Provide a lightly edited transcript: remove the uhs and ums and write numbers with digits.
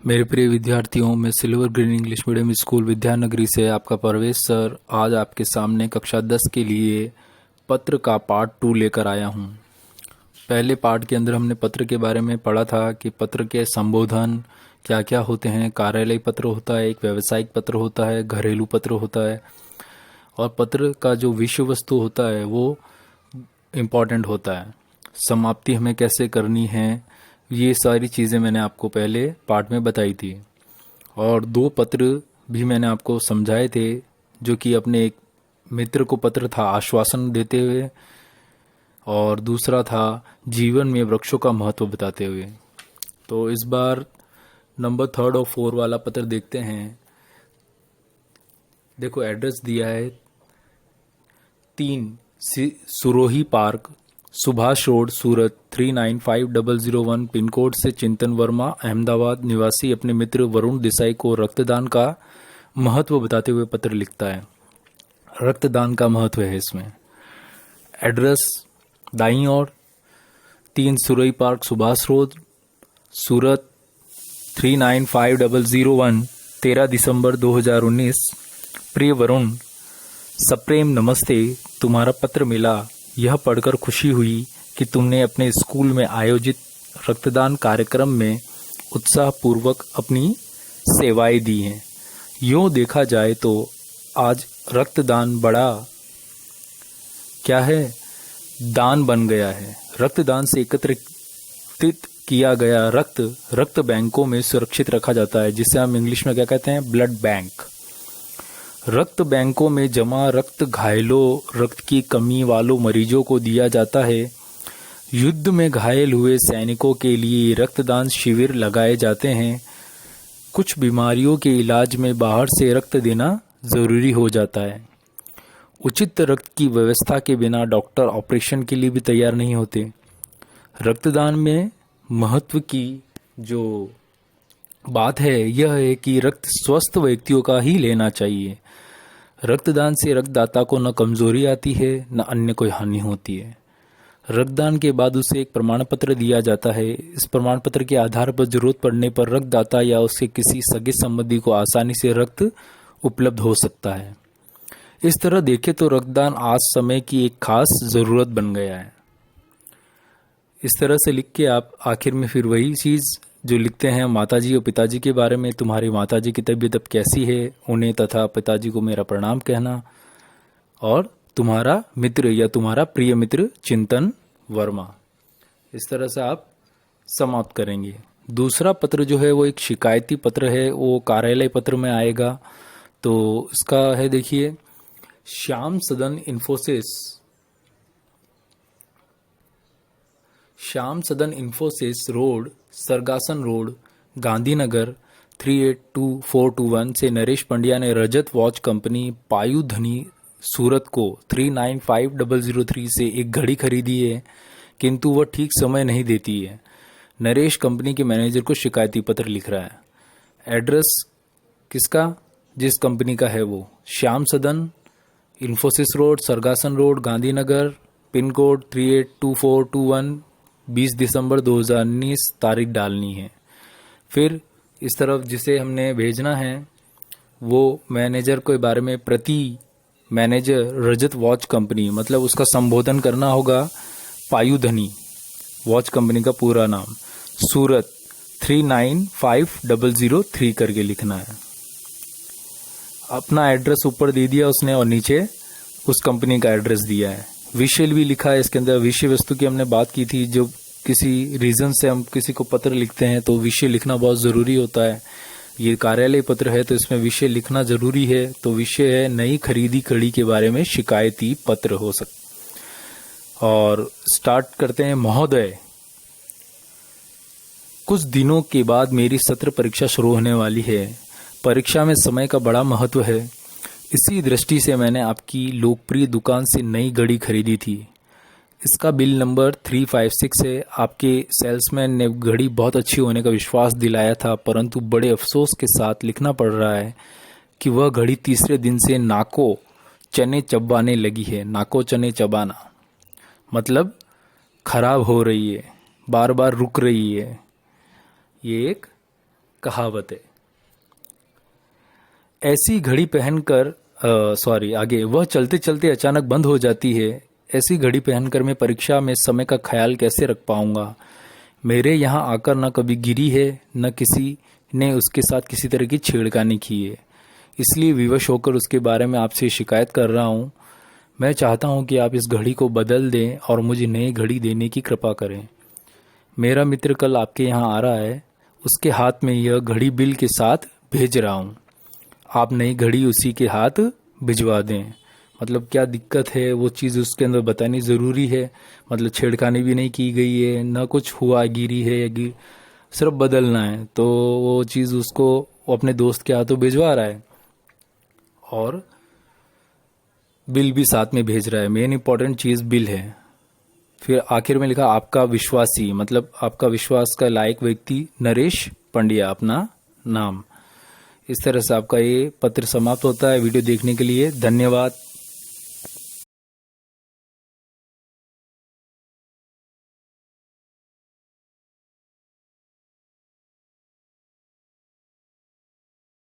मेरे प्रिय विद्यार्थियों, मैं silver green English medium school विद्यानगरी से आपका परवेश सर आज आपके सामने कक्षा 10 के लिए पत्र का पार्ट 2 लेकर आया हूं। पहले पार्ट के अंदर हमने पत्र के बारे में पढ़ा था कि पत्र के संबोधन क्या क्या होते हैं। कार्यालय पत्र होता है, एक व्यावसायिक पत्र होता है, घरेलू पत्र होता है, और पत्र का जो विषय वस्तु होता है वो इम्पॉर्टेंट होता है। समाप्ति हमें कैसे करनी है, ये सारी चीज़ें मैंने आपको पहले पार्ट में बताई थी। और 2 पत्र भी मैंने आपको समझाए थे, जो कि अपने एक मित्र को पत्र था आश्वासन देते हुए, और दूसरा था जीवन में वृक्षों का महत्व बताते हुए। तो इस बार नंबर 3 और 4 वाला पत्र देखते हैं। देखो, एड्रेस दिया है 3 सुरोही पार्क, सुभाष रोड, सूरत 395001, पिन कोड से चिंतन वर्मा, अहमदाबाद निवासी अपने मित्र वरुण देसाई को रक्तदान का महत्व बताते हुए पत्र लिखता है। रक्तदान का महत्व है इसमें। एड्रेस दाईं ओर 3 सुरोही पार्क, सुभाष रोड, सूरत 395001, 13 दिसंबर 2019। प्रिय वरुण, सप्रेम नमस्ते। तुम्हारा पत्र मिला, यह पढ़कर खुशी हुई कि तुमने अपने स्कूल में आयोजित रक्तदान कार्यक्रम में उत्साहपूर्वक अपनी सेवाएं दी हैं। यूँ देखा जाए तो आज रक्तदान बड़ा क्या है, दान बन गया है। रक्तदान से एकत्रित किया गया रक्त बैंकों में सुरक्षित रखा जाता है, जिसे हम इंग्लिश में क्या कहते हैं, ब्लड बैंक। रक्त बैंकों में जमा रक्त घायलों, रक्त की कमी वालों मरीजों को दिया जाता है। युद्ध में घायल हुए सैनिकों के लिए रक्तदान शिविर लगाए जाते हैं। कुछ बीमारियों के इलाज में बाहर से रक्त देना जरूरी हो जाता है। उचित रक्त की व्यवस्था के बिना डॉक्टर ऑपरेशन के लिए भी तैयार नहीं होते। रक्तदान में महत्व की जो बात है यह है कि रक्त स्वस्थ व्यक्तियों का ही लेना चाहिए। रक्तदान से रक्तदाता को न कमजोरी आती है न अन्य कोई हानि होती है। रक्तदान के बाद उसे एक प्रमाण पत्र दिया जाता है। इस प्रमाण पत्र के आधार पर जरूरत पड़ने पर रक्तदाता या उसके किसी सगे संबंधी को आसानी से रक्त उपलब्ध हो सकता है। इस तरह देखें तो रक्तदान आज समय की एक खास जरूरत बन गया है। इस तरह से लिख के आप आखिर में फिर वही चीज़ जो लिखते हैं माताजी और पिताजी के बारे में, तुम्हारी माताजी की तबीयत अब कैसी है, उन्हें तथा पिताजी को मेरा प्रणाम कहना, और तुम्हारा मित्र या तुम्हारा प्रिय मित्र चिंतन वर्मा। इस तरह से आप समाप्त करेंगे। दूसरा पत्र जो है वो एक शिकायती पत्र है, वो कार्यालय पत्र में आएगा। तो इसका है, देखिए, Shyam Sadan Infosys road, Sargasan road, Gandhinagar 382421 से नरेश पंड्या ने रजत वॉच कंपनी पायुधनी सूरत को 395003 से एक घड़ी खरीदी है, किंतु वह ठीक समय नहीं देती है। नरेश कंपनी के मैनेजर को शिकायती पत्र लिख रहा है। एड्रेस किसका, जिस कंपनी का है वो, Shyam Sadan, Infosys road, Sargasan road, Gandhinagar, pin code 382421, 20 दिसंबर 2019 तारीख डालनी है। फिर इस तरफ जिसे हमने भेजना है वो मैनेजर के बारे में, प्रति मैनेजर रजत वॉच कंपनी, मतलब उसका संबोधन करना होगा पायुधनी वॉच कंपनी का पूरा नाम, सूरत 395003 करके लिखना है। अपना एड्रेस ऊपर दे दिया उसने और नीचे उस कंपनी का एड्रेस दिया है। विषय भी लिखा है इसके अंदर। विषय वस्तु की हमने बात की थी, जो किसी रीज़न से हम किसी को पत्र लिखते हैं तो विषय लिखना बहुत ज़रूरी होता है। ये कार्यालय पत्र है तो इसमें विषय लिखना ज़रूरी है। तो विषय है नई खरीदी कड़ी के बारे में शिकायती पत्र हो सकता। और स्टार्ट करते हैं। महोदय, कुछ दिनों के बाद मेरी सत्र परीक्षा शुरू होने वाली है। परीक्षा में समय का बड़ा महत्व है। इसी दृष्टि से मैंने आपकी लोकप्रिय दुकान से नई घड़ी खरीदी थी। इसका बिल नंबर 356 है। आपके सेल्समैन ने घड़ी बहुत अच्छी होने का विश्वास दिलाया था, परंतु बड़े अफसोस के साथ लिखना पड़ रहा है कि वह घड़ी तीसरे दिन से नाको चने चबाने लगी है। नाको चने चबाना मतलब खराब हो रही है, बार बार रुक रही है। ये एक कहावत है। ऐसी घड़ी पहनकर आगे, वह चलते चलते अचानक बंद हो जाती है। ऐसी घड़ी पहनकर मैं परीक्षा में समय का ख्याल कैसे रख पाऊंगा। मेरे यहाँ आकर न कभी गिरी है, न किसी ने उसके साथ किसी तरह की छेड़खानी की है, इसलिए विवश होकर उसके बारे में आपसे शिकायत कर रहा हूँ। मैं चाहता हूँ कि आप इस घड़ी को बदल दें और मुझे नई घड़ी देने की कृपा करें। मेरा मित्र कल आपके यहाँ आ रहा है, उसके हाथ में यह घड़ी बिल के साथ भेज रहा हूँ। आप नई घड़ी उसी के हाथ भिजवा दें। मतलब क्या दिक्कत है वो चीज़ उसके अंदर बतानी ज़रूरी है। मतलब छेड़खानी भी नहीं की गई है, ना कुछ हुआ गिरी है या सिर्फ बदलना है, तो वो चीज़ उसको वो अपने दोस्त के हाथों भिजवा रहा है और बिल भी साथ में भेज रहा है। मेन इंपॉर्टेंट चीज़ बिल है। फिर आखिर में लिखा आपका विश्वासी, मतलब आपका विश्वास का लायक व्यक्ति नरेश पंड्या, अपना नाम। इस तरह से आपका ये पत्र समाप्त होता है। वीडियो देखने के लिए धन्यवाद।